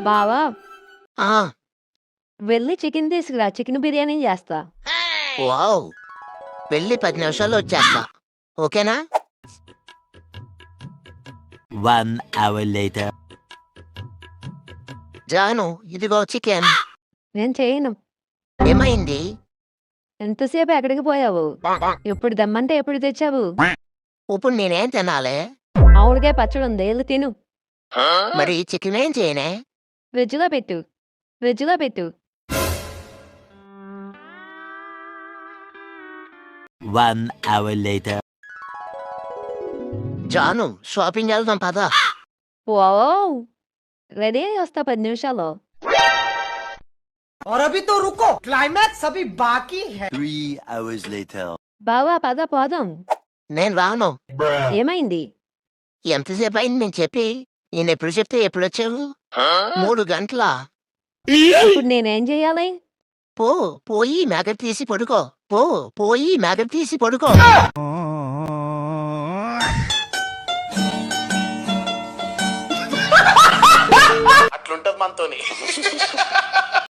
బావా ఆ వెళ్ళి చికెన్ తీసుకురా, చికెన్ బిర్యానీ చేస్తా. వావ్ వెళ్ళి 10 నిమిషాల్లో వచ్చేస్తా. ఓకేనా? 1 hour later. జాను ఇదిగో చికెన్. నేను చేయను. ఏమైంది? ఎంతసేపు ఎక్కడికి పోయావు? ఎప్పుడు దమ్మంటే ఎప్పుడు తెచ్చావు? ఇప్పుడు నేనేం తినాలి? ఆవిడకాయ పచ్చడి ఉంది, వెళ్ళి తిను. మరి చికెన్ ఏం చేయనే? ఫ్రిడ్జ్లో పెట్టు, ఫ్రిడ్జ్లో పెట్టు. 1 hour later. జాను షాపింగ్ వెళ్దాం పద. వావ్ రెడీ అయ్యి వస్తా 10 నిమిషాల్లో. और अभी तो रुको, क्लाइमैक्स अभी बाकी है। 3 hours later. బావా పద పోదాం. నేను రాను. ఏమైంది? ఎంతసేపు అయింది నేను చెప్పి? నేను ఎప్పుడు చెప్తే ఎప్పుడు వచ్చావు? 3 గంటలా? ఇప్పుడు నేనేం చెయ్యాలి? పోయి మేకప్ తీసి పడుకో. పోయి మేకప్ తీసి పడుకో. అట్లుంటది మనతోని.